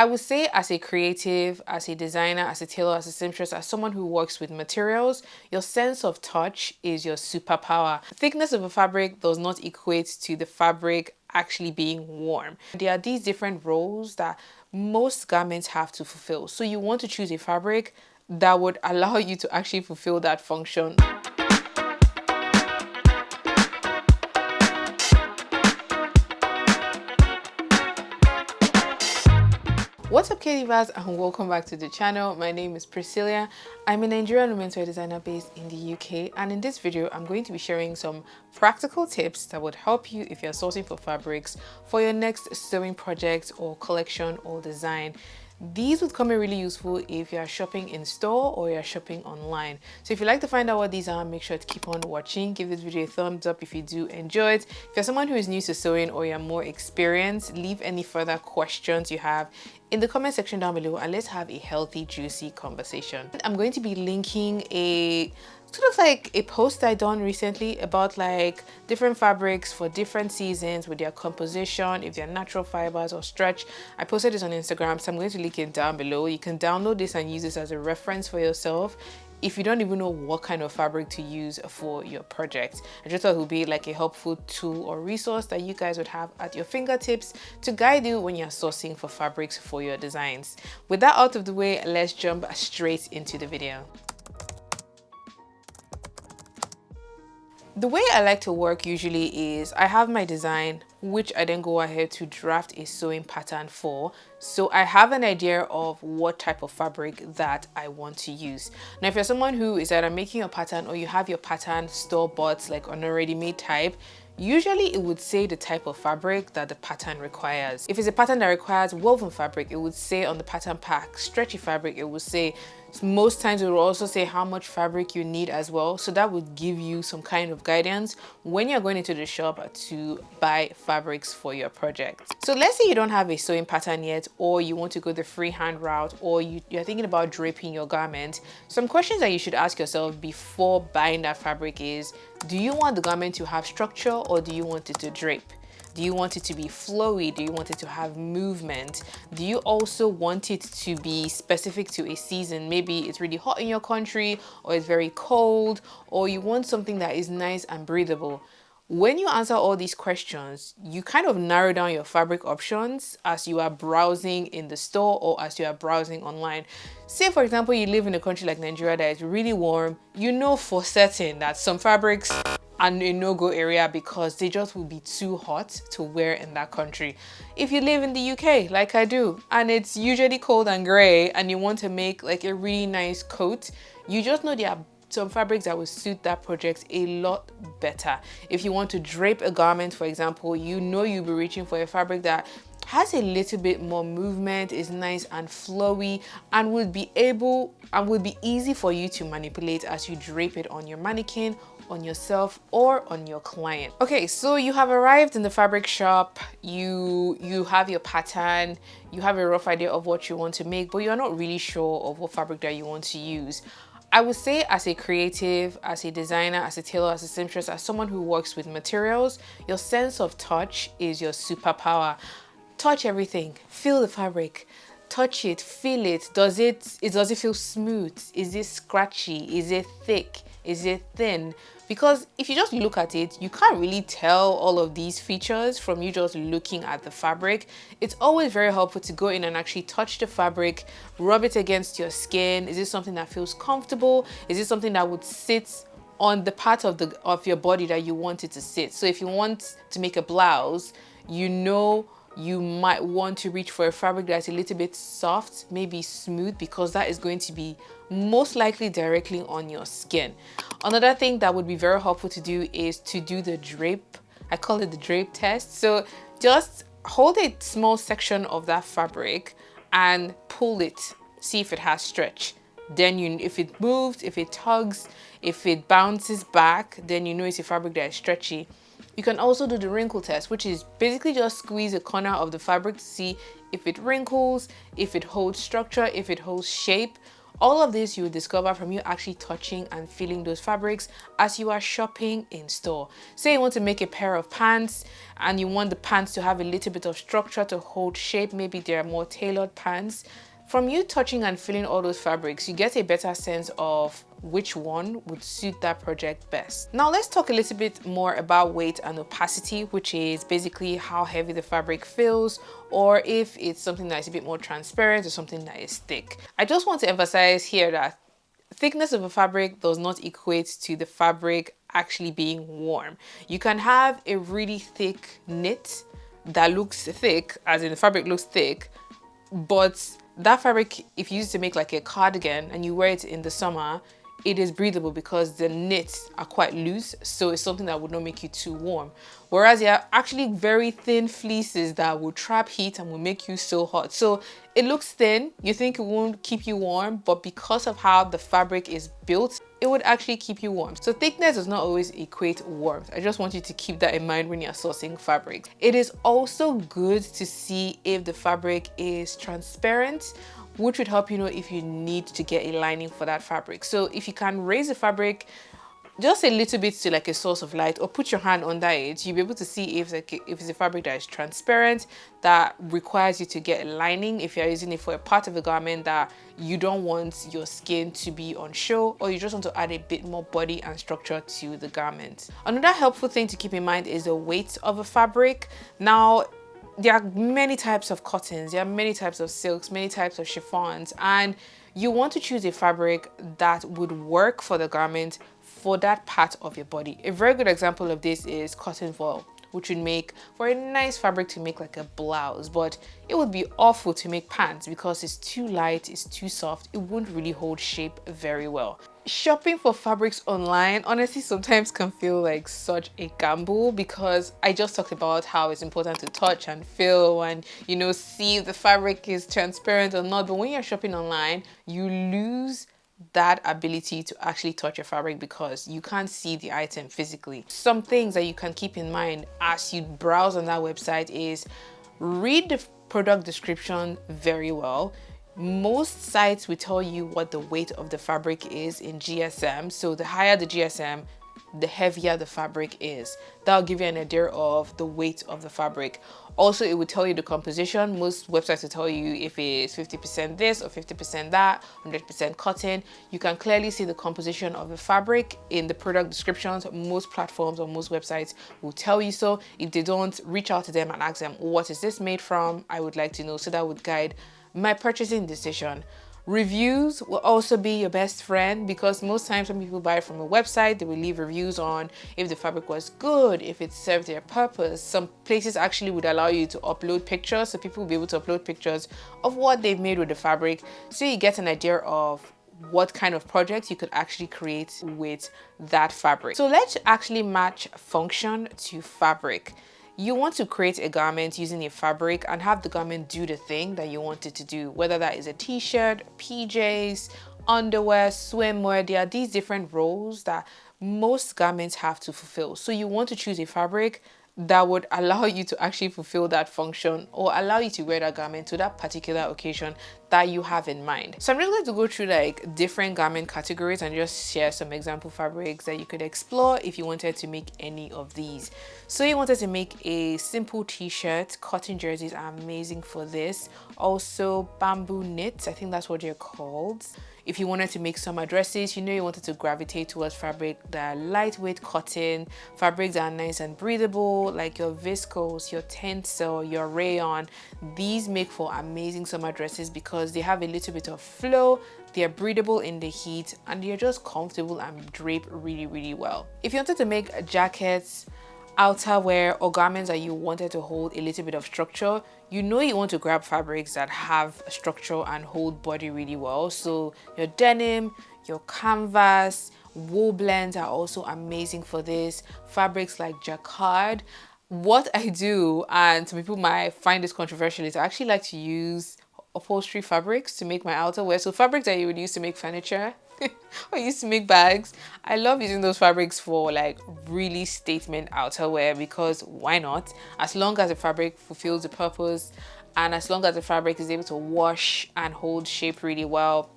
I would say as a creative, as a designer, as a tailor, as a seamstress, as someone who works with materials, your sense of touch is your superpower. Thickness of a fabric does not equate to the fabric actually being warm. There are these different roles that most garments have to fulfill. So you want to choose a fabric that would allow you to actually fulfill that function. What's up, Katie and welcome back to the channel. My name is Priscilla. I'm a Nigerian menswear designer based in the UK, and in this video I'm going to be sharing some practical tips that would help you if you're sourcing for fabrics for your next sewing project or collection or design. These would come in really useful if you're shopping in store or you're shopping online. So if you'd like to find out what these are, make sure to keep on watching. Give this video a thumbs up if you do enjoy it. If you're someone who is new to sewing or you're more experienced, leave any further questions you have in the comment section down below and let's have a healthy, juicy conversation. I'm going to be linking a sort of like a post I done recently about like different fabrics for different seasons with their composition, if they're natural fibers or stretch. I posted this on Instagram, so I'm going to link it down below. You can download this and use this as a reference for yourself if you don't even know what kind of fabric to use for your project. I just thought it would be like a helpful tool or resource that you guys would have at your fingertips to guide you when you're sourcing for fabrics for your designs. With that out of the way, let's jump straight into the video. The way I like to work usually is I have my design, which I then go ahead to draft a sewing pattern for. So I have an idea of what type of fabric that I want to use. Now, if you're someone who is either making a pattern or you have your pattern store-bought, like on a ready-made type, usually it would say the type of fabric that the pattern requires. If it's a pattern that requires woven fabric, it would say on the pattern pack. Stretchy fabric, it would say. Most times it will also say how much fabric you need as well. So that would give you some kind of guidance when you're going into the shop to buy fabrics for your project. So let's say you don't have a sewing pattern yet, or you want to go the freehand route, or you're thinking about draping your garment. Some questions that you should ask yourself before buying that fabric is, do you want the garment to have structure or do you want it to drape? Do you want it to be flowy? Do you want it to have movement? Do you also want it to be specific to a season? Maybe it's really hot in your country, or it's very cold, or you want something that is nice and breathable. When you answer all these questions, you kind of narrow down your fabric options as you are browsing in the store or as you are browsing online. Say, for example, you live in a country like Nigeria that is really warm. You know for certain that some fabrics and a no-go area because they just will be too hot to wear in that country. If you live in the UK, like I do, and it's usually cold and grey, and you want to make like a really nice coat, you just know there are some fabrics that will suit that project a lot better. If you want to drape a garment, for example, you know you'll be reaching for a fabric that has a little bit more movement, is nice and flowy, and would be easy for you to manipulate as you drape it on your mannequin, on yourself, or on your client. Okay, so you have arrived in the fabric shop, you have your pattern, you have a rough idea of what you want to make, but you're not really sure of what fabric that you want to use. I would say as a creative, as a designer, as a tailor, as a seamstress, as someone who works with materials, your sense of touch is your superpower. Touch everything, feel the fabric, touch it, feel it. Does it feel smooth? Is it scratchy? Is it thick? Is it thin? Because if you just look at it, you can't really tell all of these features from you just looking at the fabric. It's always very helpful to go in and actually touch the fabric, rub it against your skin. Is it something that feels comfortable? Is it something that would sit on the part of your body that you want it to sit? So if you want to make a blouse, you know you might want to reach for a fabric that's a little bit soft, maybe smooth, because that is going to be most likely directly on your skin. Another thing that would be very helpful to do is to do the drape. I call it the drape test. So just hold a small section of that fabric and pull it, see if it has stretch. Then if it moves, if it tugs, if it bounces back, then you know it's a fabric that is stretchy. You can also do the wrinkle test, which is basically just squeeze a corner of the fabric to see if it wrinkles, if it holds structure, if it holds shape. All of this you will discover from you actually touching and feeling those fabrics as you are shopping in store. Say you want to make a pair of pants and you want the pants to have a little bit of structure to hold shape. Maybe they are more tailored pants. From you touching and feeling all those fabrics, you get a better sense of which one would suit that project best. Now let's talk a little bit more about weight and opacity, which is basically how heavy the fabric feels, or if it's something that is a bit more transparent or something that is thick. I just want to emphasize here that thickness of a fabric does not equate to the fabric actually being warm. You can have a really thick knit that looks thick, as in the fabric looks thick, but that fabric, if you use it to make like a cardigan and you wear it in the summer, it is breathable because the knits are quite loose, so it's something that would not make you too warm. Whereas there are actually very thin fleeces that will trap heat and will make you so hot. So it looks thin, you think it won't keep you warm, but because of how the fabric is built, it would actually keep you warm. So thickness does not always equate warmth. I just want you to keep that in mind when you're sourcing fabrics. It is also good to see if the fabric is transparent, which would help you know if you need to get a lining for that fabric. So if you can raise the fabric just a little bit to like a source of light, or put your hand under it, you'll be able to see if it's a fabric that is transparent, that requires you to get a lining if you're using it for a part of the garment that you don't want your skin to be on show, or you just want to add a bit more body and structure to the garment. Another helpful thing to keep in mind is the weight of a fabric. Now, there are many types of cottons, there are many types of silks, many types of chiffons, and you want to choose a fabric that would work for the garment for that part of your body. A very good example of this is cotton voile, which would make for a nice fabric to make like a blouse, but it would be awful to make pants because it's too light, it's too soft, it wouldn't really hold shape very well. Shopping for fabrics online honestly sometimes can feel like such a gamble, because I just talked about how it's important to touch and feel and, you know, see if the fabric is transparent or not. But when you're shopping online, you lose that ability to actually touch your fabric because you can't see the item physically. Some things that you can keep in mind as you browse on that website is read the product description very well. Most sites will tell you what the weight of the fabric is in GSM. So the higher the GSM, the heavier the fabric is. That'll give you an idea of the weight of the fabric. Also, it will tell you the composition. Most websites will tell you if it's 50% this or 50% that, 100% cotton. You can clearly see the composition of the fabric in the product descriptions. Most platforms or most websites will tell you so. If they don't, reach out to them and ask them, what is this made from? I would like to know. So that would guide my purchasing decision. Reviews will also be your best friend, because most times when people buy from a website, they will leave reviews on if the fabric was good, if it served their purpose. Some places actually would allow you to upload pictures, so people will be able to upload pictures of what they've made with the fabric, so you get an idea of what kind of project you could actually create with that fabric. So let's actually match function to fabric. You want to create a garment using a fabric and have the garment do the thing that you want it to do, whether that is a t-shirt, PJs, underwear, swimwear. There are these different roles that most garments have to fulfill. So you want to choose a fabric that would allow you to actually fulfill that function, or allow you to wear that garment to that particular occasion that you have in mind. So I'm just going to go through like different garment categories and just share some example fabrics that you could explore if you wanted to make any of these. So you wanted to make a simple t-shirt, cotton jerseys are amazing for this. Also bamboo knits, I think that's what they're called. If you wanted to make summer dresses, you know, you wanted to gravitate towards fabric that are lightweight cotton, fabrics that are nice and breathable, like your viscose, your tencel, your rayon. These make for amazing summer dresses because they have a little bit of flow, they're breathable in the heat, and they're just comfortable and drape really, really well. If you wanted to make jackets, outerwear, or garments that you wanted to hold a little bit of structure, you know you want to grab fabrics that have structure and hold body really well. So your denim, your canvas, wool blends are also amazing for this. Fabrics like jacquard. What I do, and some people might find this controversial, is I actually like to use upholstery fabrics to make my outerwear. So fabrics that you would use to make furniture or used to make bags. I love using those fabrics for like really statement outerwear, because why not? As long as the fabric fulfills the purpose and as long as the fabric is able to wash and hold shape really well,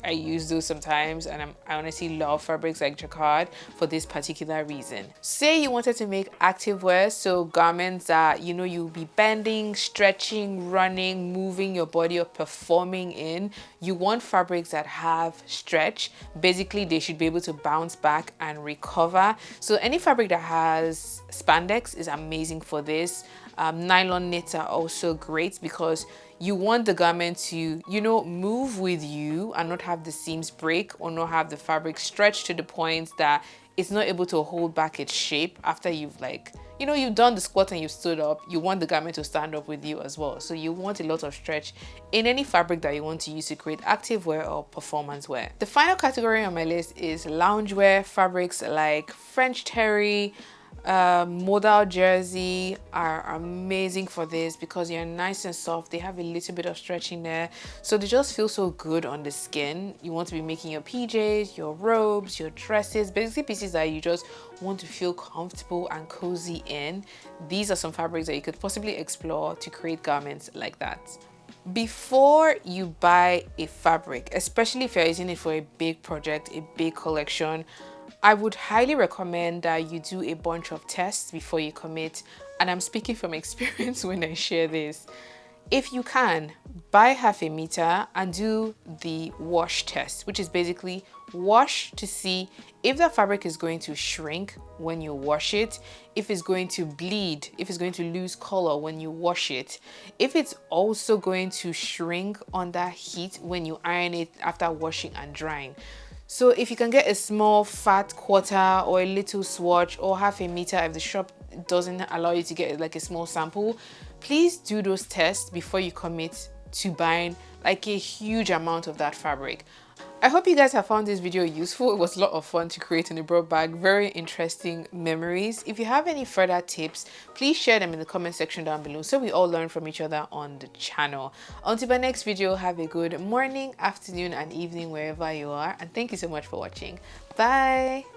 I use those sometimes, and I honestly love fabrics like jacquard for this particular reason. Say you wanted to make activewear, so garments that you'll be bending, stretching, running, moving your body or performing in. You want fabrics that have stretch. Basically, they should be able to bounce back and recover. So any fabric that has spandex is amazing for this. Nylon knits are also great because you want the garment to, move with you and not have the seams break or not have the fabric stretch to the point that it's not able to hold back its shape after you've you've done the squat and you've stood up. You want the garment to stand up with you as well. So you want a lot of stretch in any fabric that you want to use to create activewear or performance wear. The final category on my list is loungewear. Fabrics like French terry, modal jersey are amazing for this because they're nice and soft. They have a little bit of stretch in there, so they just feel so good on the skin. You want to be making your PJs, your robes, your dresses, basically pieces that you just want to feel comfortable and cozy in. These are some fabrics that you could possibly explore to create garments like that. Before you buy a fabric, especially if you're using it for a big project, a big collection, I would highly recommend that you do a bunch of tests before you commit. And I'm speaking from experience when I share this. If you can, buy half a meter and do the wash test, which is basically wash to see if the fabric is going to shrink when you wash it, if it's going to bleed, if it's going to lose color when you wash it, if it's also going to shrink under heat when you iron it after washing and drying. So if you can get a small fat quarter or a little swatch or half a meter, if the shop doesn't allow you to get like a small sample, please do those tests before you commit to buying like a huge amount of that fabric. I hope you guys have found this video useful. It was a lot of fun to create in a broad bag. Very interesting memories. If you have any further tips, please share them in the comment section down below so we all learn from each other on the channel. Until my next video, have a good morning, afternoon, and evening wherever you are. And thank you so much for watching. Bye.